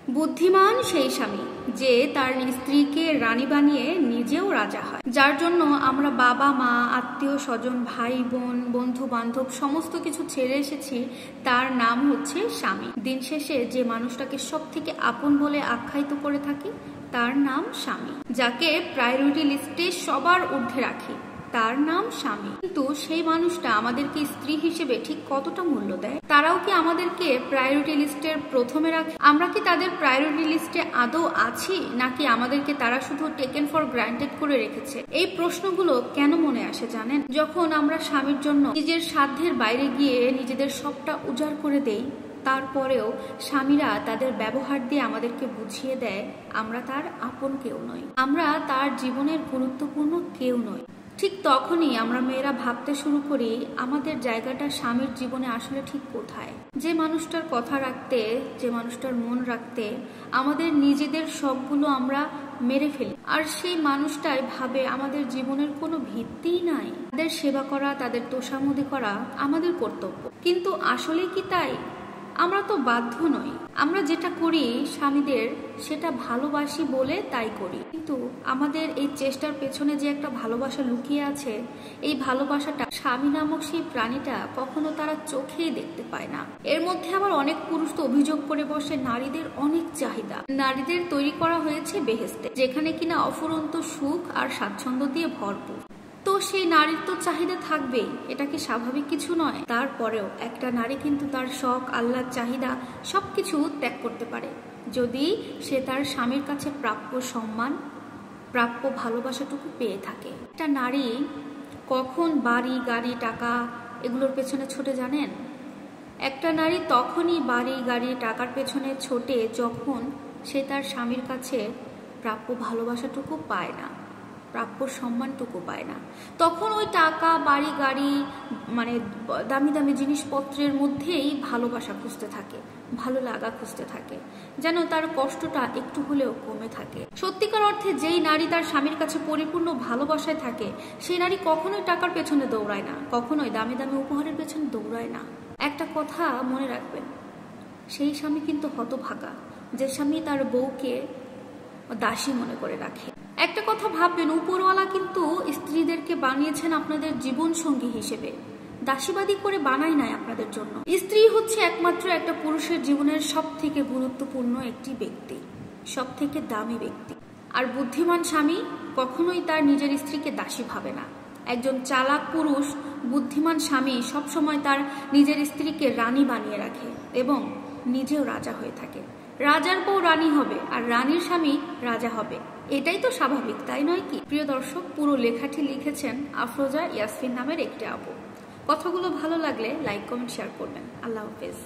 বুদ্ধিমান সেই স্বামী যে তার স্ত্রীকে রানী বানিয়ে নিজেও রাজা হয়, যার জন্য আমরা বাবা মা আত্মীয় স্বজন ভাই বোন বন্ধু বান্ধব সমস্ত কিছু ছেড়ে এসেছি। তার নাম হচ্ছে স্বামী। দিন শেষে যে মানুষটাকে সব থেকে আপন বলে আখ্যায়িত করে থাকি তার নাম স্বামী। যাকে প্রায়োরিটি লিস্টে সবার ঊর্ধ্বে রাখি তার নাম স্বামী। কিন্তু সেই মানুষটা আমাদেরকে স্ত্রী হিসেবে ঠিক কতটা মূল্য দেয়? তারাও কি আমাদেরকে প্রায়োরিটি লিস্টের প্রথমে রাখে? আমরা কি তাদের প্রায়োরিটি লিস্টে আদৌ আছি, নাকি আমাদেরকে তারা শুধু টেকেন ফর গ্রান্টেড করে রেখেছে? এই প্রশ্নগুলো কেন মনে আসে জানেন? যখন আমরা স্বামীর জন্য নিজের সাধ্যের বাইরে গিয়ে নিজেদের সবটা উজাড় করে দেই, তারপরেও স্বামীরা তাদের ব্যবহার দিয়ে আমাদেরকে বুঝিয়ে দেয় আমরা তার আপন কেউ নই, আমরা তার জীবনের গুরুত্বপূর্ণ কেউ নই। ঠিক তখনই আমরা মেয়েরা ভাবতে শুরু করি আমাদের জায়গাটা স্বামীর জীবনে আসলে ঠিক কোথায়। যে মানুষটার কথা রাখতে, যে মানুষটার মন রাখতে আমাদের নিজেদের শখগুলো আমরা মেরে ফেলি, আর সেই মানুষটাই ভাবে আমাদের জীবনের কোনো ভিত্তিই নাই। তাদের সেবা করা, তাদের তোষামোদি করা আমাদের কর্তব্য। কিন্তু আসলে কি তাই? আমরা তো বাধ্য নই। আমরা যেটা করি স্বামীদের সেটা ভালোবাসি বলে তাই করি, কিন্তু আমাদের এই চেষ্টার পেছনে যে একটা ভালোবাসা লুকিয়ে আছে, এই ভালোবাসাটা স্বামী নামক সেই প্রাণীটা কখনো তারা চোখেই দেখতে পায় না। এর মধ্যে আবার অনেক পুরুষ তো অভিযোগ করে বসে নারীদের অনেক চাহিদা। নারীদের তৈরি করা হয়েছে বেহেশতে, যেখানে কিনা অফুরন্ত সুখ আর স্বাচ্ছন্দ্য দিয়ে ভরপুর। তো সেই নারীর তো চাহিদা থাকবেই, এটা কি স্বাভাবিক কিছু নয়? তারপরেও একটা নারী কিন্তু তার শখ আহ্লাদ চাহিদা সবকিছু ত্যাগ করতে পারে যদি সে তার স্বামীর কাছে প্রাপ্য সম্মান, প্রাপ্য ভালোবাসাটুকু পেয়ে থাকে। একটা নারী কখন বাড়ি গাড়ি টাকা এগুলোর পেছনে ছোটে জানেন? একটা নারী তখনই বাড়ি গাড়ি টাকার পেছনে ছোটে যখন সে তার স্বামীর কাছে প্রাপ্য ভালোবাসাটুকু পায় না, প্রাপ্য সম্মানটুকু পায় না। তখন ওই টাকা বাড়ি গাড়ি মানে দামি দামি জিনিসপত্রের মধ্যেই ভালোবাসা খুঁজতে থাকে, ভালো লাগা খুঁজতে থাকে, যেন তার কষ্টটা একটু হলেও কমে থাকে। সত্যিকার অর্থে যেই নারী তার স্বামীর কাছে পরিপূর্ণ ভালোবাসায় থাকে, সেই নারী কখনোই টাকার পেছনে দৌড়ায় না, কখনোই দামি দামি উপহারের পেছনে দৌড়ায় না। একটা কথা মনে রাখবেন, সেই স্বামী কিন্তু হতভাগা যে স্বামী তার বউকে দাসী মনে করে রাখে। একটা কথা ভাববেন, উপরওয়ালা কিন্তু স্ত্রীদেরকে বানিয়েছেন আপনাদের জীবন সঙ্গী হিসেবে, দাসীবাদী করে বানায় নাই আপনাদের জন্য। স্ত্রী হচ্ছে একমাত্র একটা পুরুষের জীবনের সব থেকে গুরুত্বপূর্ণ একটি ব্যক্তি, সব থেকে দামি ব্যক্তি। আর বুদ্ধিমান স্বামী কখনোই তার নিজের স্ত্রীকে দাসী ভাবে না। একজন চালাক পুরুষ বুদ্ধিমান স্বামী সবসময় তার নিজের স্ত্রীকে রানী বানিয়ে রাখে এবং নিজেও রাজা হয়ে থাকে। রাজার বউ রানী হবে আর রানীর স্বামী রাজা হবে, এটাই তো স্বাভাবিক, তাই নয় কি? প্রিয় দর্শক, পুরো লেখাটি লিখেছেন আফরোজা ইয়াসমিন নামের একটি আপু। কথাগুলো ভালো লাগলে লাইক কমেন্ট শেয়ার করবেন। আল্লাহ হাফেজ।